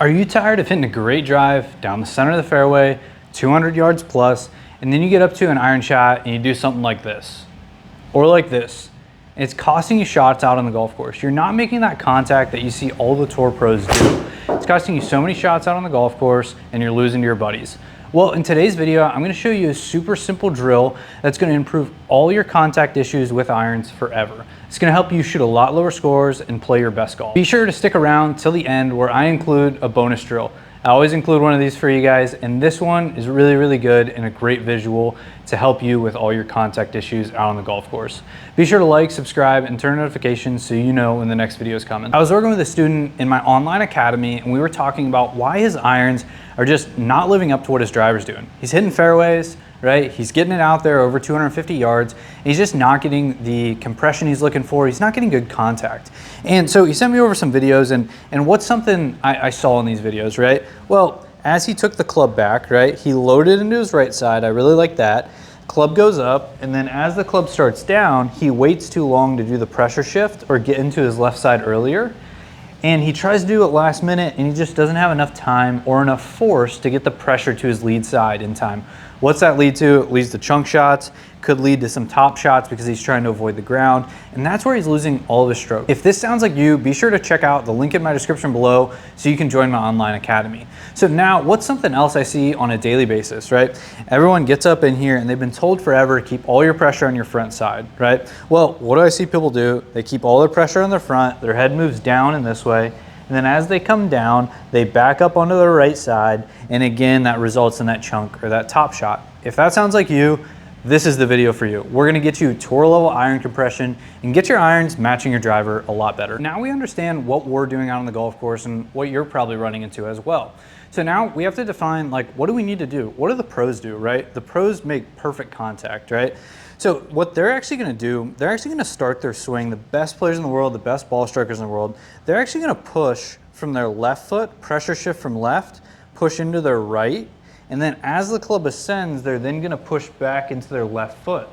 Are you tired of hitting a great drive down the center of the fairway, 200 yards plus, and then you get up to an iron shot and you do something like this, or like this? And it's costing you shots out on the golf course. You're not making that contact that you see all the tour pros do. It's costing you so many shots out on the golf course and you're losing to your buddies. Well, in today's video, I'm gonna show you a super simple drill that's gonna improve all your contact issues with irons forever. It's gonna help you shoot a lot lower scores and play your best golf. Be sure to stick around till the end where I include a bonus drill. I always include one of these for you guys, and this one is really, really good and a great visual to help you with all your contact issues out on the golf course. Be sure to like, subscribe, and turn notifications so you know when the next video is coming. I was working with a student in my online academy, and we were talking about why his irons are just not living up to what his driver's doing. He's hitting fairways, right? He's getting it out there over 250 yards. And he's just not getting the compression he's looking for. He's not getting good contact. And so he sent me over some videos, and what's something I saw in these videos, right? Well, as he took the club back, right, he loaded into his right side. I really like that. Club goes up, and then as the club starts down, he waits too long to do the pressure shift or get into his left side earlier. And he tries to do it last minute, and he just doesn't have enough time or enough force to get the pressure to his lead side in time. What's that lead to? It leads to chunk shots, could lead to some top shots because he's trying to avoid the ground, and that's where he's losing all of his stroke. If this sounds like you, be sure to check out the link in my description below so you can join my online academy. So now, what's something else I see on a daily basis, right? Everyone gets up in here and they've been told forever to keep all your pressure on your front side, right? Well, what do I see people do? They keep all their pressure on their front, their head moves down in this way, and then as they come down, they back up onto their right side, and again, that results in that chunk or that top shot. If that sounds like you, this is the video for you. We're gonna get you tour level iron compression and get your irons matching your driver a lot better. Now we understand what we're doing out on the golf course and what you're probably running into as well. So now we have to define, like, what do we need to do? What do the pros do, right? The pros make perfect contact, right? So what they're actually gonna do, they're actually gonna start their swing, the best players in the world, the best ball strikers in the world, they're actually gonna push from their left foot, pressure shift from left, push into their right, and then as the club ascends, they're then gonna push back into their left foot,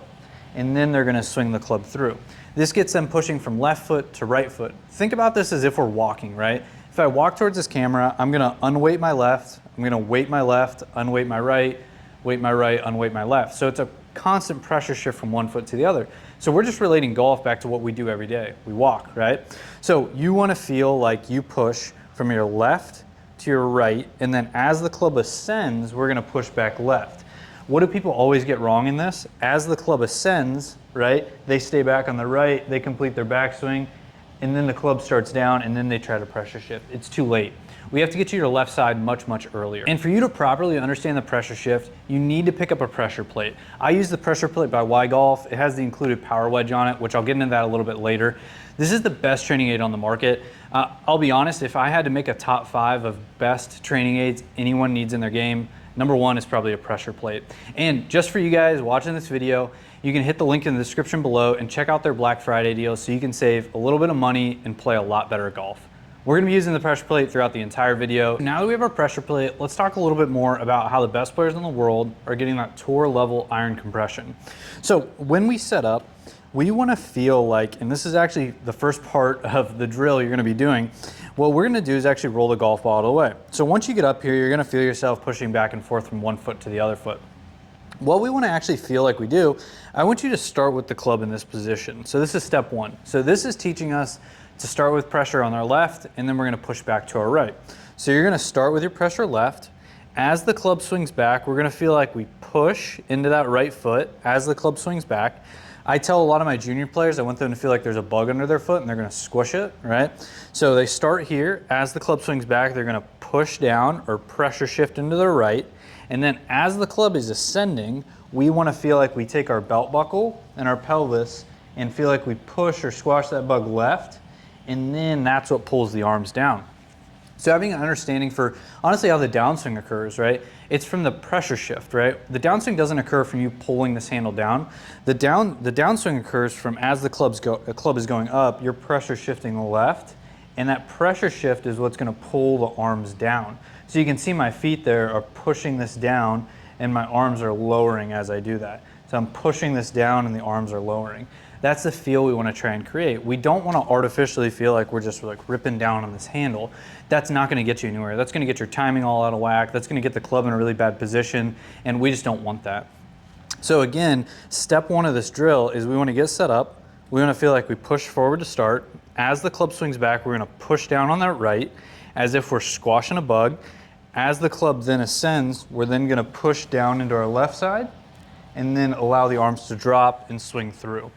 and then they're gonna swing the club through. This gets them pushing from left foot to right foot. Think about this as if we're walking, right? If I walk towards this camera, I'm gonna unweight my left, I'm gonna weight my left, unweight my right, weight my right, unweight my left. So it's a constant pressure shift from one foot to the other. So we're just relating golf back to what we do every day. We walk, right? So you wanna feel like you push from your left to your right, and then as the club ascends, we're gonna push back left. What do people always get wrong in this? As the club ascends, right, they stay back on the right, they complete their backswing, and then the club starts down, and then they try to pressure shift. It's too late. We have to get you to your left side much, much earlier. And for you to properly understand the pressure shift, you need to pick up a pressure plate. I use the pressure plate by WhyGolf. It has the included power wedge on it, which I'll get into that a little bit later. This is the best training aid on the market. I'll be honest, if I had to make a top 5 of best training aids anyone needs in their game, number 1 is probably a pressure plate. And just for you guys watching this video, you can hit the link in the description below and check out their Black Friday deal so you can save a little bit of money and play a lot better at golf. We're gonna be using the pressure plate throughout the entire video. Now that we have our pressure plate, let's talk a little bit more about how the best players in the world are getting that tour level iron compression. So when we set up, we wanna feel like, and this is actually the first part of the drill you're gonna be doing, what we're gonna do is actually roll the golf ball out of the way. So once you get up here, you're gonna feel yourself pushing back and forth from one foot to the other foot. What we wanna actually feel like we do, I want you to start with the club in this position. So this is step 1. So this is teaching us to start with pressure on our left, and then we're gonna push back to our right. So you're gonna start with your pressure left. As the club swings back, we're gonna feel like we push into that right foot as the club swings back. I tell a lot of my junior players, I want them to feel like there's a bug under their foot and they're gonna squish it, right? So they start here, as the club swings back, they're gonna push down or pressure shift into their right. And then as the club is ascending, we wanna feel like we take our belt buckle and our pelvis and feel like we push or squash that bug left, and then that's what pulls the arms down. So having an understanding for honestly how the downswing occurs, right? It's from the pressure shift, right? The downswing doesn't occur from you pulling this handle down. The downswing occurs from as the club is going up, you're pressure shifting left, and that pressure shift is what's gonna pull the arms down. So you can see my feet there are pushing this down, and my arms are lowering as I do that. So I'm pushing this down and the arms are lowering. That's the feel we want to try and create. We don't want to artificially feel like we're just like ripping down on this handle. That's not going to get you anywhere. That's going to get your timing all out of whack. That's going to get the club in a really bad position, and we just don't want that. So again, step one of this drill is we want to get set up. We want to feel like we push forward to start. As the club swings back, we're going to push down on that right as if we're squashing a bug. As the club then ascends, we're then going to push down into our left side and then allow the arms to drop and swing through.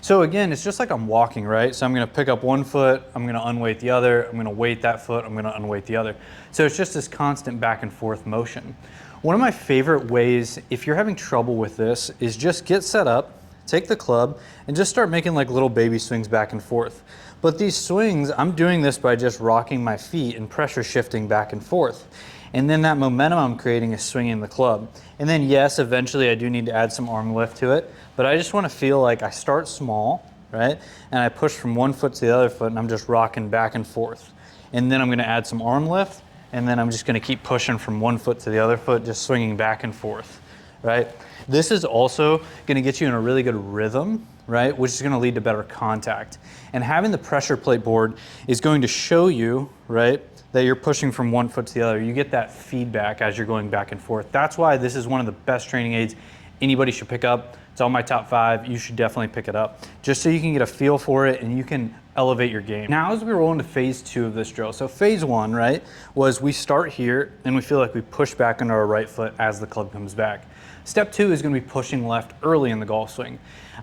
So again, it's just like I'm walking, right? So I'm going to pick up one foot, I'm going to unweight the other, I'm going to weight that foot, I'm going to unweight the other. So it's just this constant back and forth motion. One of my favorite ways, if you're having trouble with this, is just get set up, take the club, and just start making like little baby swings back and forth. But these swings, I'm doing this by just rocking my feet and pressure shifting back and forth. And then that momentum I'm creating is swinging the club. And then yes, eventually I do need to add some arm lift to it, but I just want to feel like I start small, right? And I push from one foot to the other foot and I'm just rocking back and forth. And then I'm going to add some arm lift, and then I'm just going to keep pushing from one foot to the other foot, just swinging back and forth, right? This is also going to get you in a really good rhythm, right? Which is going to lead to better contact. And having the pressure plate board is going to show you, right, that you're pushing from one foot to the other. You get that feedback as you're going back and forth. That's why this is one of the best training aids anybody should pick up. It's on my top 5. You should definitely pick it up just so you can get a feel for it and you can elevate your game. Now as we roll into phase 2 of this drill, so phase 1, right, was we start here and we feel like we push back into our right foot as the club comes back. Step 2 is going to be pushing left early in the golf swing.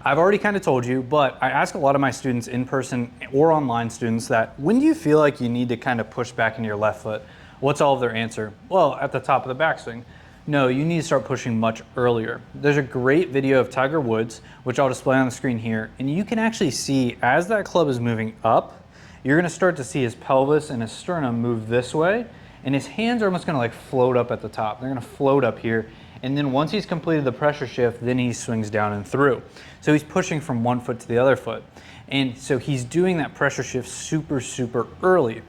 I've already kind of told you, but I ask a lot of my students, in person or online students, that when do you feel like you need to kind of push back into your left foot? What's all of their answer? Well, at the top of the backswing. No, you need to start pushing much earlier. There's a great video of Tiger Woods, which I'll display on the screen here, and you can actually see as that club is moving up, you're going to start to see his pelvis and his sternum move this way, and his hands are almost going to like float up at the top. They're going to float up here. And then once he's completed the pressure shift, then he swings down and through. So he's pushing from one foot to the other foot. And so he's doing that pressure shift super, super early.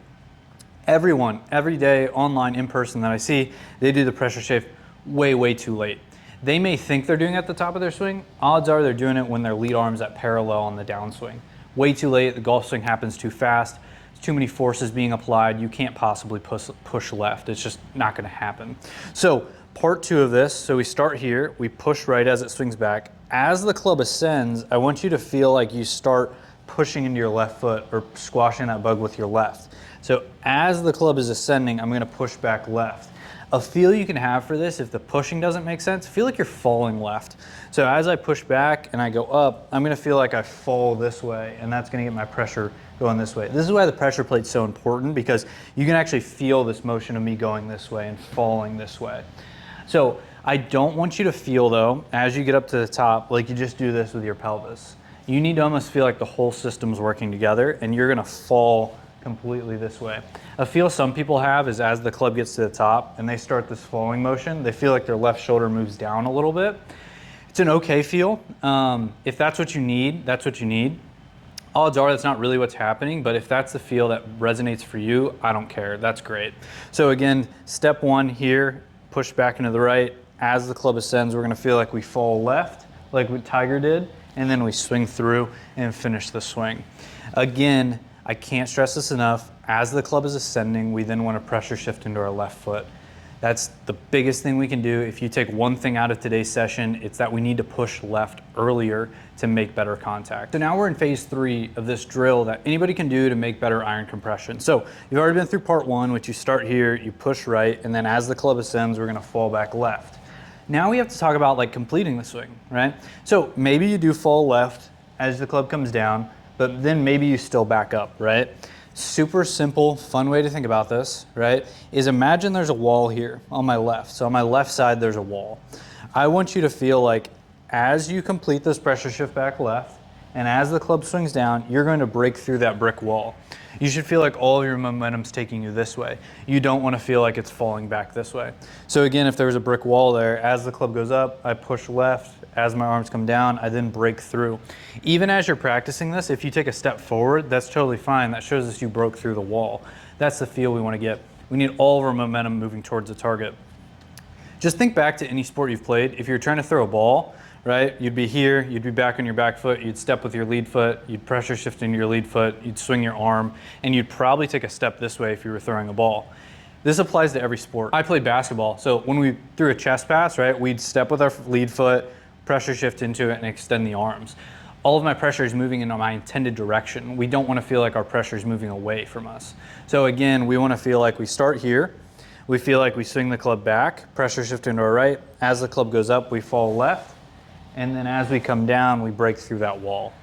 Everyone, every day, online, in person that I see, they do the pressure shift way, way too late. They may think they're doing it at the top of their swing. Odds are they're doing it when their lead arm's at parallel on the downswing. Way too late, the golf swing happens too fast. There's too many forces being applied. You can't possibly push left. It's just not gonna happen. So part 2 of this, so we start here, we push right as it swings back. As the club ascends, I want you to feel like you start pushing into your left foot or squashing that bug with your left. So as the club is ascending, I'm gonna push back left. A feel you can have for this, if the pushing doesn't make sense, feel like you're falling left. So as I push back and I go up, I'm gonna feel like I fall this way, and that's gonna get my pressure going this way. This is why the pressure plate's so important, because you can actually feel this motion of me going this way and falling this way. So I don't want you to feel, though, as you get up to the top, like you just do this with your pelvis. You need to almost feel like the whole system's working together, and you're gonna fall completely this way. A feel some people have is as the club gets to the top and they start this flowing motion, they feel like their left shoulder moves down a little bit. It's an okay feel. If that's what you need, that's what you need. Odds are that's not really what's happening, but if that's the feel that resonates for you, I don't care, that's great. So again, step 1 here, push back into the right. As the club ascends, we're gonna feel like we fall left, like what Tiger did, and then we swing through and finish the swing. Again, I can't stress this enough. As the club is ascending, we then want to pressure shift into our left foot. That's the biggest thing we can do. If you take one thing out of today's session, it's that we need to push left earlier to make better contact. So now we're in phase 3 of this drill that anybody can do to make better iron compression. So you've already been through part 1, which you start here, you push right, and then as the club ascends, we're gonna fall back left. Now we have to talk about like completing the swing, right? So maybe you do fall left as the club comes down, but then maybe you still back up, right? Super simple, fun way to think about this, right, is imagine there's a wall here on my left. So on my left side, there's a wall. I want you to feel like as you complete this pressure shift back left, and as the club swings down, you're going to break through that brick wall. You should feel like all of your momentum's taking you this way. You don't want to feel like it's falling back this way. So again, if there's a brick wall there, as the club goes up, I push left. As my arms come down, I then break through. Even as you're practicing this, if you take a step forward, that's totally fine. That shows us you broke through the wall. That's the feel we want to get. We need all of our momentum moving towards the target. Just think back to any sport you've played. If you're trying to throw a ball, right? You'd be here, you'd be back on your back foot, you'd step with your lead foot, you'd pressure shift into your lead foot, you'd swing your arm, and you'd probably take a step this way if you were throwing a ball. This applies to every sport. I played basketball, so when we threw a chest pass, right, we'd step with our lead foot, pressure shift into it, and extend the arms. All of my pressure is moving in my intended direction. We don't want to feel like our pressure is moving away from us. So again, we want to feel like we start here, we feel like we swing the club back, pressure shift into our right. As the club goes up, we fall left, and then as we come down, we break through that wall.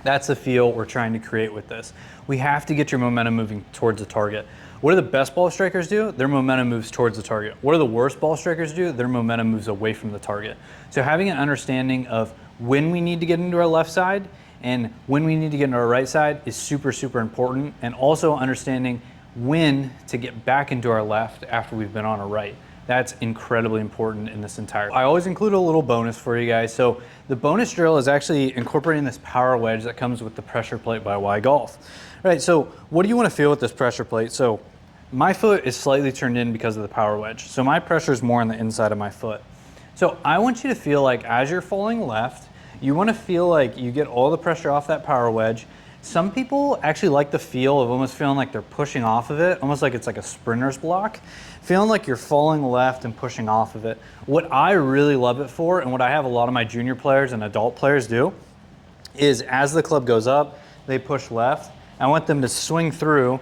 That's the feel we're trying to create with this. We have to get your momentum moving towards the target. What do the best ball strikers do? Their momentum moves towards the target. What do the worst ball strikers do? Their momentum moves away from the target. So having an understanding of when we need to get into our left side and when we need to get into our right side is super, super important. And also understanding when to get back into our left after we've been on our right. That's incredibly important in this entire. I always include a little bonus for you guys. So the bonus drill is actually incorporating this power wedge that comes with the pressure plate by WhyGolf. Right, so what do you want to feel with this pressure plate? So my foot is slightly turned in because of the power wedge. So my pressure is more on the inside of my foot. So I want you to feel like as you're falling left, you want to feel like you get all the pressure off that power wedge. Some people actually like the feel of almost feeling like they're pushing off of it, almost like it's like a sprinter's block, feeling like you're falling left and pushing off of it. What I really love it for, and what I have a lot of my junior players and adult players do, is as the club goes up, they push left. I want them to swing through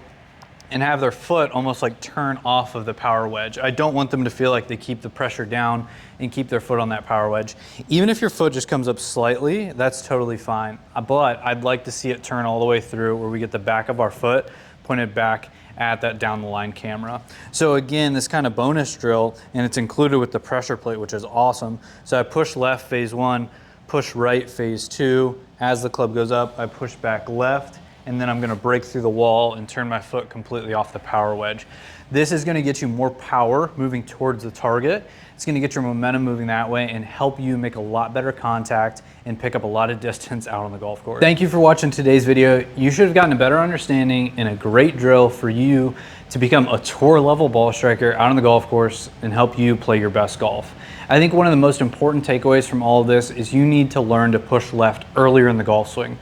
and have their foot almost like turn off of the power wedge. I don't want them to feel like they keep the pressure down and keep their foot on that power wedge. Even if your foot just comes up slightly, that's totally fine. But I'd like to see it turn all the way through where we get the back of our foot pointed back at that down the line camera. So again, this kind of bonus drill, and it's included with the pressure plate, which is awesome. So I push left phase 1, push right phase 2. As the club goes up, I push back left, and then I'm gonna break through the wall and turn my foot completely off the power wedge. This is gonna get you more power moving towards the target. It's gonna get your momentum moving that way and help you make a lot better contact and pick up a lot of distance out on the golf course. Thank you for watching today's video. You should have gotten a better understanding and a great drill for you to become a tour level ball striker out on the golf course and help you play your best golf. I think one of the most important takeaways from all of this is you need to learn to push left earlier in the golf swing.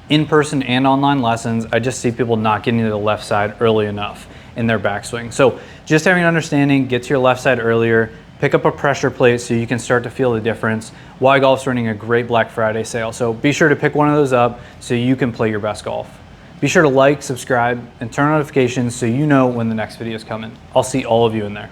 In-person and online lessons, I just see people not getting to the left side early enough in their backswing. So just having an understanding, get to your left side earlier, pick up a pressure plate so you can start to feel the difference. WhyGolf's running a great Black Friday sale, so be sure to pick one of those up so you can play your best golf. Be sure to like, subscribe, and turn on notifications so you know when the next video is coming. I'll see all of you in there.